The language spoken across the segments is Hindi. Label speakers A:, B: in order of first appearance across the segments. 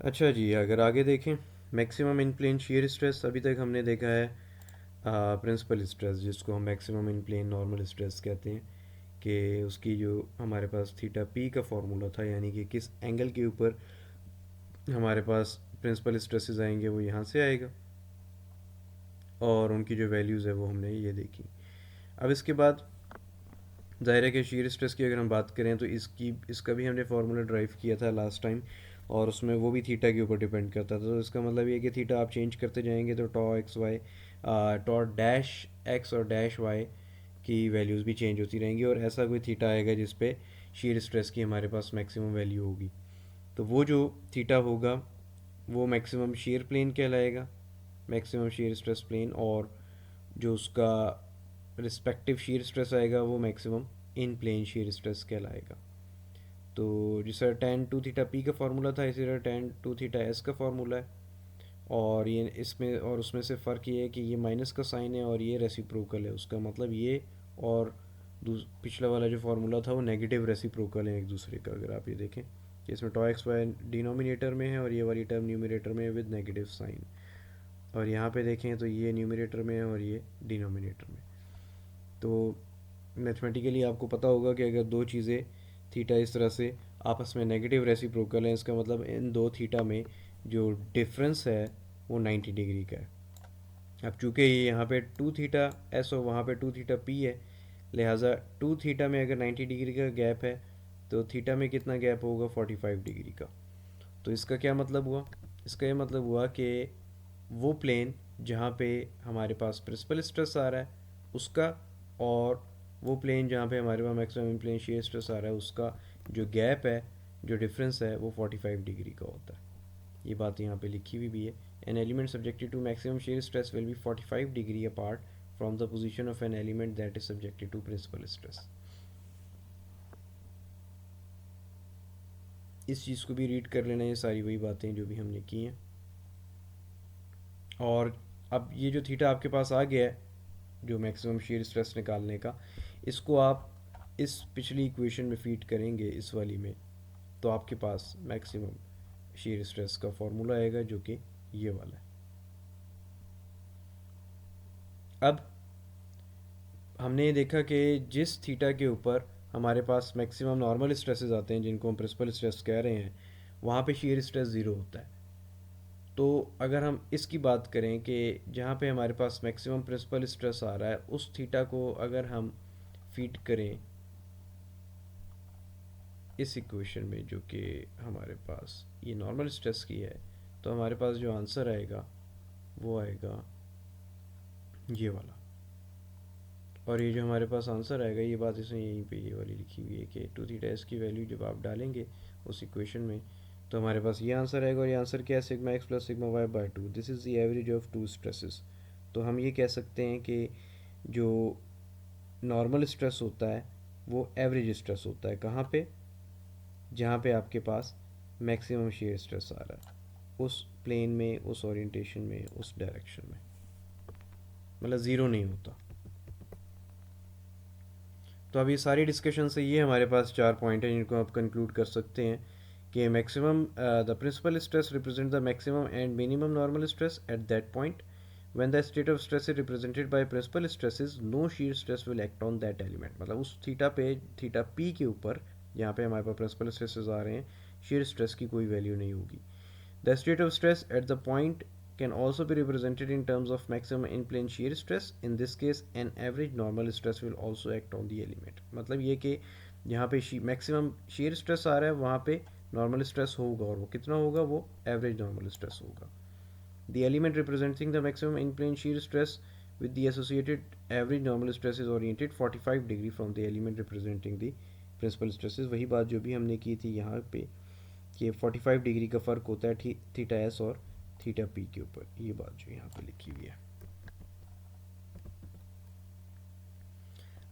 A: अच्छा जी, अगर आगे देखें, maximum in plane shear stress अभी तक हमने देखा है प्रिंसिपल स्ट्रेस, जिसको हम maximum in plane normal stress कहते हैं, कि उसकी जो हमारे पास थीटा पी का फॉर्मूला था, यानी कि किस एंगल के ऊपर हमारे पास प्रिंसिपल स्ट्रेसेस आएंगे वो यहाँ से आएगा, और उनकी जो वैल्यूज़ है वो हमने ये देखी। अब इसके बाद ज़ाहिर है कि शीयर स्ट्रेस की अगर हम बात करें तो इसका भी हमने फार्मूला ड्राइव किया था लास्ट टाइम, और उसमें वो भी थीटा के ऊपर डिपेंड करता था। तो इसका मतलब ये कि थीटा आप चेंज करते जाएंगे तो टॉ एक्स वाई, टॉ डैश एक्स और डैश वाई की वैल्यूज़ भी चेंज होती रहेंगी, और ऐसा कोई थीटा आएगा जिस पे शीयर स्ट्रेस की हमारे पास मैक्सिमम वैल्यू होगी। तो वो जो थीटा होगा वो मैक्सिमम शीयर प्लेन कहलाएगा, मैक्सिमम शीयर स्ट्रेस प्लेन, और जो उसका रिस्पेक्टिव शीयर स्ट्रेस आएगा वो maximum in plane shear stress कहलाएगा। तो जिस तरह टेन टू थीटा पी का फार्मूला था, इसी तरह टेन टू थीटा एस का फार्मूला है, और ये इसमें और उसमें से फ़र्क ये है कि ये माइनस का साइन है और ये रेसिप्रोकल है। उसका मतलब ये और पिछला वाला जो फार्मूला था वो नेगेटिव रेसिप्रोकल है एक दूसरे का। अगर आप ये देखें कि इसमें टॉ एक्स वाई डिनोमिनेटर में है और ये वाली टर्म न्यूमिनेटर में है विद नेगेटिव साइन, और यहाँ पे देखें तो ये न्यूमिनेटर में है और ये डिनोमिनेटर में। तो मैथमेटिकली आपको पता होगा कि अगर दो चीज़ें थीटा इस तरह से आपस में नेगेटिव रेसिप्रोकल हैं, इसका मतलब इन दो थीटा में जो डिफरेंस है वो 90 डिग्री का है। अब चूँकि ये यहाँ पे टू थीटा एस और वहाँ पे टू थीटा पी है, लिहाजा टू थीटा में अगर 90 डिग्री का गैप है तो थीटा में कितना गैप होगा, 45 डिग्री का। तो इसका क्या मतलब हुआ, इसका ये मतलब हुआ कि वो प्लेन जहाँ पे हमारे पास प्रिंसिपल स्ट्रेस आ रहा है उसका, और वो प्लेन जहाँ पे हमारे पास मैक्सिमम प्लेन शेयर स्ट्रेस आ रहा है उसका जो गैप है, जो डिफरेंस है वो 45 डिग्री का होता है। ये बात यहाँ पे लिखी हुई भी है। An element subjected to maximum shear stress will be 45 degree apart from the position of an element that is subjected to principal stress. इस चीज़ को भी रीड कर लेना, ये सारी वही बातें जो भी हमने की हैं। और अब ये जो थीटा आपके पास आ गया है जो मैक्सिमम शीयर स्ट्रेस निकालने का, इसको आप इस पिछली इक्वेशन में फीड करेंगे इस वाली में, तो आपके पास मैक्सिमम शीयर स्ट्रेस का फॉर्मूला आएगा जो कि ये वाला है। अब हमने ये देखा कि जिस थीटा के ऊपर हमारे पास मैक्सिमम नॉर्मल स्ट्रेसेस आते हैं जिनको हम प्रिंसिपल स्ट्रेस कह रहे हैं, वहाँ पे शीयर स्ट्रेस ज़ीरो होता है। तो अगर हम इसकी बात करें कि जहाँ पे हमारे पास मैक्सिमम प्रिंसिपल स्ट्रेस आ रहा है उस थीटा को अगर हम फीड करें इस इक्वेशन में जो कि हमारे पास ये नॉर्मल स्ट्रेस की है, तो हमारे पास जो आंसर आएगा वो आएगा ये वाला। और ये जो हमारे पास आंसर आएगा, ये बात इसमें यहीं पे ये वाली लिखी हुई है कि टू थीटा एस की वैल्यू जब आप डालेंगे उस इक्वेशन में तो हमारे पास ये आंसर आएगा, और ये आंसर क्या है, sigma x plus sigma Y by two, this is the average of two stresses. तो हम ये कह सकते हैं कि जो नॉर्मल स्ट्रेस होता है वो एवरेज स्ट्रेस होता है कहाँ पे, जहाँ पे आपके पास मैक्सिमम शेयर स्ट्रेस आ रहा है उस प्लेन में, उस ओरिएंटेशन में, उस डायरेक्शन में, मतलब ज़ीरो नहीं होता। तो अब ये सारी डिस्कशन से ये हमारे पास चार पॉइंट हैं जिनको आप कंक्लूड कर सकते हैं कि maximum the principal stress represent the maximum and minimum normal stress at that point when the state of stress is represented by principal stresses no shear stress will act on that element। मतलब उस थीटा पे, थीटा पी के ऊपर जहाँ पे हमारे पास प्रिंसिपल स्ट्रेसेस आ रहे हैं, shear स्ट्रेस की कोई वैल्यू नहीं होगी। The state of stress at the point can also be represented in terms of maximum in plane shear stress। In this case an average normal stress will also act on the element। मतलब ये कि जहाँ पे मैक्सिमम shear stress आ रहा है वहाँ पे नॉर्मल स्ट्रेस होगा, और वो कितना होगा, वो एवरेज नॉर्मल स्ट्रेस होगा। The element representing the maximum in-plane shear stress with the associated average normal stress is oriented 45 degree from the element representing the principal stresses। वही बात जो भी हमने की थी यहाँ पे कि 45 डिग्री का फ़र्क होता है थीटा एस और थीटा पी के ऊपर, ये बात जो यहाँ पे लिखी हुई है।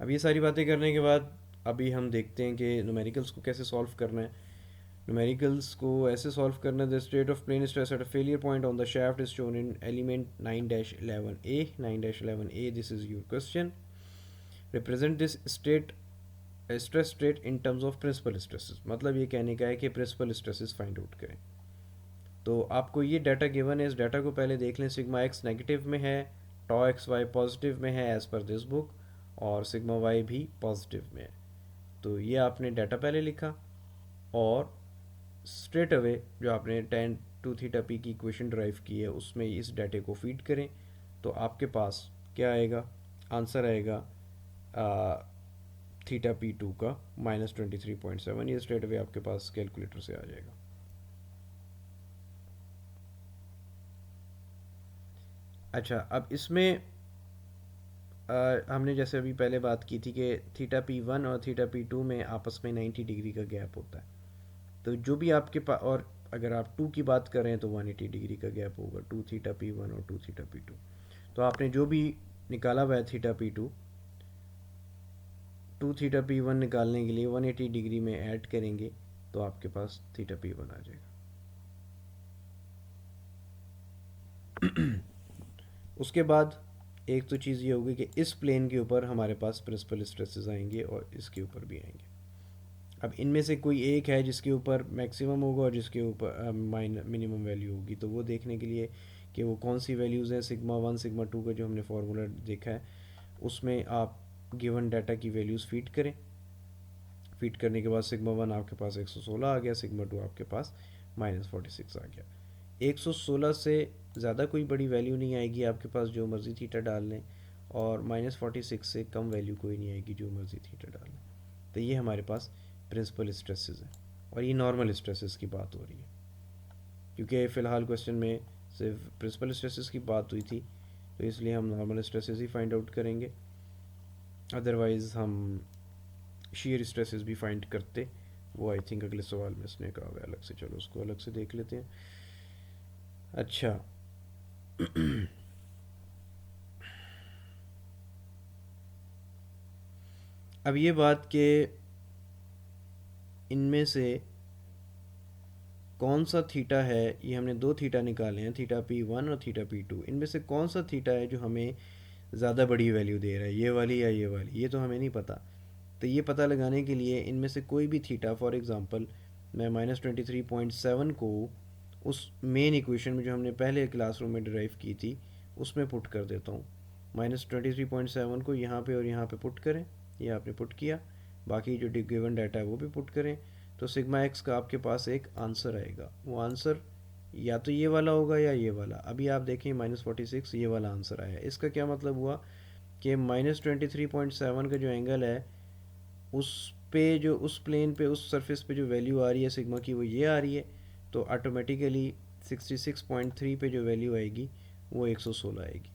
A: अब ये सारी बातें करने के बाद अभी हम देखते हैं कि न्यूमेरिकल्स को कैसे सॉल्व करना है। न्यूमेरिकल्स को ऐसे सॉल्व करना है, the state of plane stress at a failure point on the shaft is shown in element 9-11A। 9-11A, this is your question. Represent this state stress state in terms of principal stresses. मतलब ये कहने का है कि प्रिंसिपल स्ट्रेसेस फाइंड आउट करें। तो आपको ये डाटा गिवन है, इस डाटा को पहले देख लें। सिग्मा एक्स नेगेटिव में है, टॉ एक्स वाई पॉजिटिव में है एज़ पर दिस बुक, और सिग्मा वाई भी पॉजिटिव में है। तो ये आपने डाटा पहले लिखा और स्ट्रेट अवे जो आपने tan टू थीटा पी की इक्वेशन ड्राइव की है उसमें इस डाटे को फीड करें, तो आपके पास क्या आएगा, आंसर आएगा थीटा पी टू का -23.7। ये स्ट्रेट अवे आपके पास कैलकुलेटर से आ जाएगा। अच्छा, अब इसमें हमने जैसे अभी पहले बात की थी कि थीटा पी वन और थीटा पी टू में आपस में 90 डिग्री का गैप होता है। तो जो भी आपके पास, और अगर आप टू की बात करें तो 180 डिग्री का गैप होगा, टू थीटा पी वन और टू थीटा पी टू। तो आपने जो भी निकाला हुआ है theta P two, two theta P one निकालने के लिए 180 डिग्री में ऐड करेंगे तो आपके पास थीटा पी वन आ जाएगा। उसके बाद एक तो चीज़ ये होगी कि इस प्लेन के ऊपर हमारे पास प्रिंसिपल स्ट्रेसेस आएंगे और इसके ऊपर भी आएंगे। अब इनमें से कोई एक है जिसके ऊपर मैक्सिमम होगा और जिसके ऊपर मिनिमम वैल्यू होगी, तो वो देखने के लिए कि वो कौन सी वैल्यूज़ हैं, सिग्मा वन सिग्मा टू का जो हमने फार्मूला देखा है उसमें आप गिवन डाटा की वैल्यूज़ फीड करें। फीड करने के बाद सिग्मा वन आपके पास 116 आ गया, सिग्मा टू आपके पास -46 आ गया। 116 से ज़्यादा कोई बड़ी वैल्यू नहीं आएगी, आपके पास जो मर्ज़ी थीटा डाल लें, और -46 से कम वैल्यू कोई नहीं आएगी, जो मर्ज़ी थीटा डाल लें। तो ये हमारे पास प्रिंसिपल स्ट्रेसेस हैं, और ये नॉर्मल स्ट्रेसेस की बात हो रही है, क्योंकि फ़िलहाल क्वेश्चन में सिर्फ प्रिंसिपल स्ट्रेसेस की बात हुई थी, तो इसलिए हम नॉर्मल स्ट्रेसेस ही फाइंड आउट करेंगे। अदरवाइज़ हम शीयर स्ट्रेसेस भी फाइंड करते, वो आई थिंक अगले सवाल में इसने कहा हुआ है अलग से, चलो उसको अलग से देख लेते हैं। अच्छा, अब ये बात कि इनमें से कौन सा थीटा है, ये हमने दो थीटा निकाले हैं, थीटा पी वन और थीटा पी टू, इनमें से कौन सा थीटा है जो हमें ज़्यादा बड़ी वैल्यू दे रहा है, ये वाली या ये वाली, ये तो हमें नहीं पता। तो ये पता लगाने के लिए इनमें से कोई भी थीटा, फॉर एग्ज़ाम्पल मैं -23.7 को उस मेन इक्वेशन में जो हमने पहले क्लासरूम में डिराइव की थी उसमें पुट कर देता हूँ। -23.7 को यहाँ पे और यहाँ पे पुट करें, ये आपने पुट किया, बाकी जो गिवन डाटा है वो भी पुट करें, तो सिग्मा एक्स का आपके पास एक आंसर आएगा। वो आंसर या तो ये वाला होगा या ये वाला। अभी आप देखें -46 ये वाला आंसर आया। इसका क्या मतलब हुआ कि -23.7 का जो एंगल है उस पे, जो उस प्लेन पे, उस सरफेस पे जो वैल्यू आ रही है सिग्मा की वो ये आ रही है, तो ऑटोमेटिकली 66.3 पे जो वैल्यू आएगी वो 116 आएगी।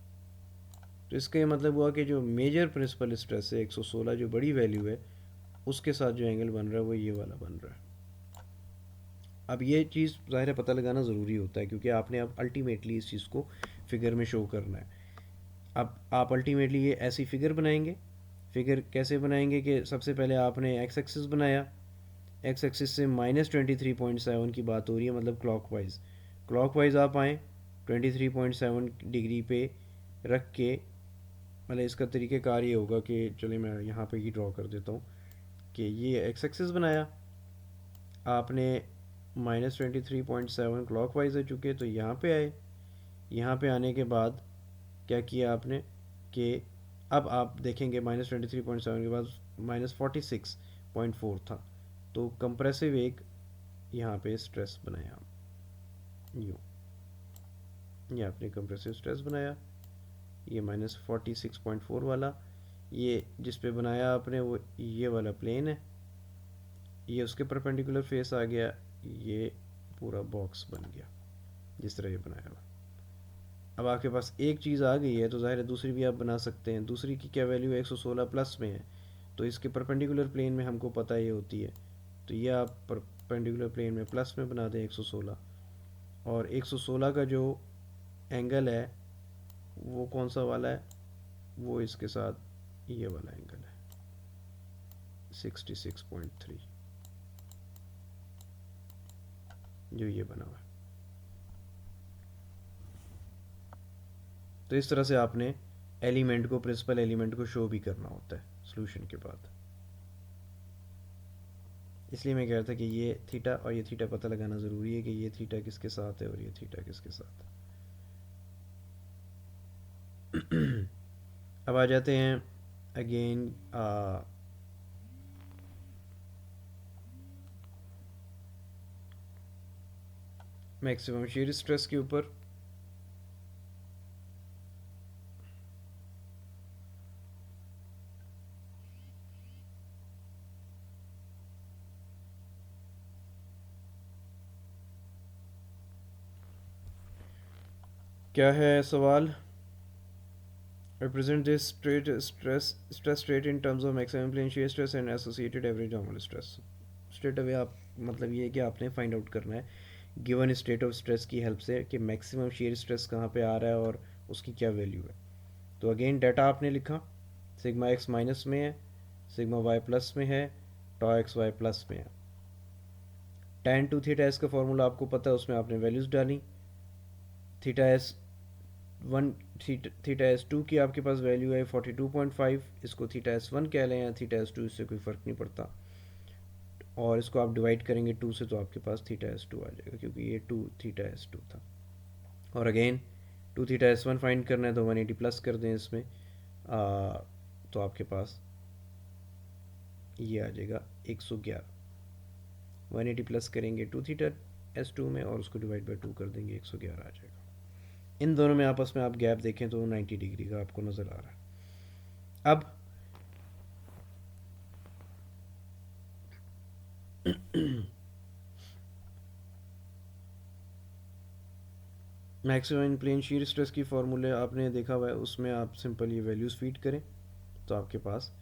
A: तो इसका ये मतलब हुआ कि जो मेजर प्रिंसिपल स्ट्रेस है 116 जो बड़ी वैल्यू है उसके साथ जो एंगल बन रहा है वो ये वाला बन रहा है। अब ये चीज़ ज़ाहिर है पता लगाना ज़रूरी होता है, क्योंकि आपने अब अल्टीमेटली इस चीज़ को फिगर में शो करना है। अब आप अल्टीमेटली ये ऐसी फ़िगर बनाएंगे। फ़िगर कैसे बनाएंगे कि सबसे पहले आपने एक्स एक्सिस बनाया, एक्स एक्सिस से -23.7 की बात हो रही है, मतलब क्लॉकवाइज, क्लॉकवाइज आप आएँ 23.7 डिग्री पे रख के, मतलब इसका तरीक़ेकार ये होगा कि चलिए मैं यहाँ पे ही ड्रॉ कर देता हूँ कि ये एक्स एक्सिस बनाया आपने, -23.7 क्लॉकवाइज है चुके, तो यहाँ पे आए, यहाँ पे आने के बाद क्या किया आपने कि अब आप देखेंगे -23.7 के बाद -46.4 था, तो कंप्रेसिव एक यहाँ पे स्ट्रेस बनाया, यूँ ये आपने कंप्रेसिव स्ट्रेस बनाया, ये -46.4 वाला, ये जिस पे बनाया आपने वो ये वाला प्लेन है, ये उसके परपेंडिकुलर फेस आ गया, ये पूरा बॉक्स बन गया जिस तरह ये बनाया हुआ। अब आपके पास एक चीज़ आ गई है तो ज़ाहिर है दूसरी भी आप बना सकते हैं। दूसरी की क्या वैल्यू है, 116 प्लस में है, तो इसके परपेंडिकुलर प्लेन में हमको पता ये होती है, तो ये आप परपेंडिकुलर प्लेन में प्लस में बना दें 116, और 116 का जो एंगल है वो कौन सा वाला है, वो इसके साथ ये वाला एंगल है 66.3 जो ये बना हुआ है। तो इस तरह से आपने एलिमेंट को, प्रिंसिपल एलिमेंट को शो भी करना होता है सॉल्यूशन के बाद। इसलिए मैं कह रहा था कि ये थीटा और ये थीटा पता लगाना ज़रूरी है कि ये थीटा किसके साथ है और ये थीटा किसके साथ है। अब आ जाते हैं अगेन मैक्सिमम शीयर स्ट्रेस के ऊपर। क्या है सवाल? Represent this stress state in terms of maximum plane shear stress and associated average normal stress. Straight away आप मतलब ये है कि आपने फाइंड आउट करना है गिवन स्टेट ऑफ स्ट्रेस की हेल्प से कि मैक्सिमम शीयर स्ट्रेस कहाँ पे आ रहा है और उसकी क्या वैल्यू है। तो अगेन डाटा आपने लिखा, सिग्मा एक्स माइनस में है, सिग्मा वाई प्लस में है, टॉ एक्स वाई प्लस में है। tan टू थीटा एस का फॉर्मूला आपको पता है, उसमें आपने वैल्यूज़ डाली। Theta S one theta S two की आपके पास वैल्यू है 42.5, इसको थीटा एस वन कह लें या थीटा एस टू, इससे कोई फ़र्क नहीं पड़ता। और इसको आप डिवाइड करेंगे टू से तो आपके पास थीटा एस टू आ जाएगा, क्योंकि ये टू थीटा एस टू था। और again two theta S one find करना है तो 180 प्लस कर दें इसमें, तो आपके पास ये आ जाएगा 111। 180 प्लस करेंगे टू थीटा एस टू में और उसको डिवाइड बाई टू कर देंगे, 111 आ जाएगा। इन दोनों में आपस में आप गैप देखें तो 90 डिग्री का आपको नज़र आ रहा है। अब मैक्सिमम प्लेन शीयर स्ट्रेस की फार्मूले आपने देखा हुआ है, उसमें आप सिंपल ये वैल्यूज़ फीड करें तो आपके पास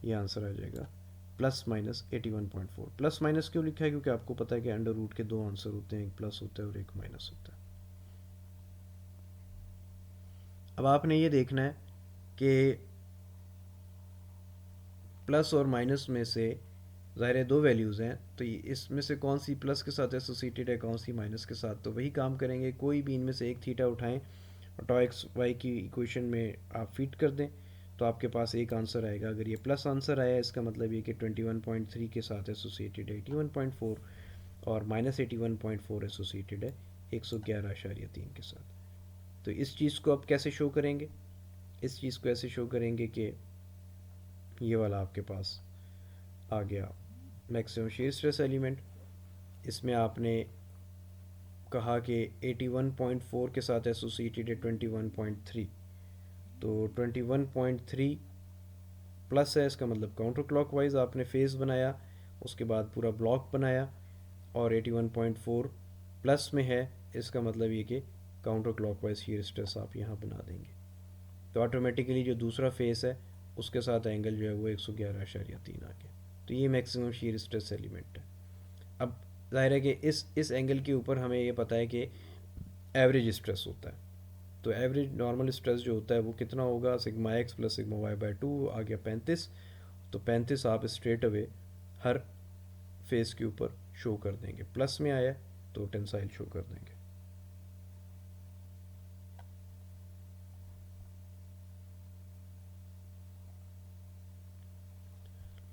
A: ये आंसर आ जाएगा +-81.4। प्लस माइनस क्यों लिखा है? क्योंकि आपको पता है कि अंडर रूट के दो आंसर होते हैं, एक प्लस होता है और एक माइनस होता है। अब आपने ये देखना है कि प्लस और माइनस में से ज़ाहिर है दो वैल्यूज़ हैं, तो इसमें से कौन सी प्लस के साथ एसोसिएटेड है, कौन सी माइनस के साथ। तो वही काम करेंगे, कोई भी इनमें से एक थीटा उठाएं और टॉ एक्स वाई की इक्वेशन में आप फिट कर दें तो आपके पास एक आंसर आएगा। अगर ये प्लस आंसर आया इसका मतलब ये कि 21.3 के साथ एसोसिएटेड है 81.4 और -81.4 एसोसिएटेड है 111.3 के साथ। तो इस चीज़ को आप कैसे शो करेंगे? इस चीज़ को ऐसे शो करेंगे कि ये वाला आपके पास आ गया मैक्सिमम शीयर स्ट्रेस एलिमेंट। इसमें आपने कहा कि 81.4 के साथ एसोसिएटेड है 21.3, तो 21.3 प्लस है, इसका मतलब काउंटर क्लॉकवाइज आपने फेज़ बनाया, उसके बाद पूरा ब्लॉक बनाया और 81.4 प्लस में है, इसका मतलब ये कि काउंटर क्लॉकवाइज शीयर स्ट्रेस आप यहाँ बना देंगे। तो ऑटोमेटिकली जो दूसरा फेस है उसके साथ एंगल जो है वो 111.3 आ गया। तो ये मैक्सिमम शीयर स्ट्रेस एलिमेंट है। अब ज़ाहिर है कि इस एंगल के ऊपर हमें ये पता है कि एवरेज स्ट्रेस होता है। तो एवरेज नॉर्मल स्ट्रेस जो होता है वो कितना होगा, sigma x plus sigma Y by two आ गया 35। तो 35 आप स्ट्रेट अवे हर फेस के ऊपर शो कर देंगे। प्लस में आया तो टेंसाइल शो कर देंगे।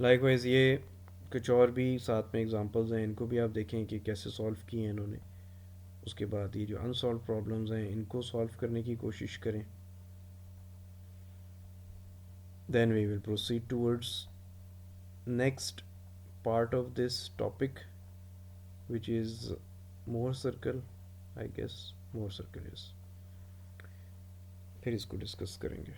A: लाइकवाइज ये कुछ और भी साथ में एग्जांपल्स हैं, इनको भी आप देखें कि कैसे सॉल्व किए हैं इन्होंने। उसके बाद ये जो अनसॉल्व प्रॉब्लम्स हैं इनको सॉल्व करने की कोशिश करें। Then we will proceed towards next part of this topic, which is Mohr circle, I guess Mohr circle is, फिर इसको डिस्कस करेंगे।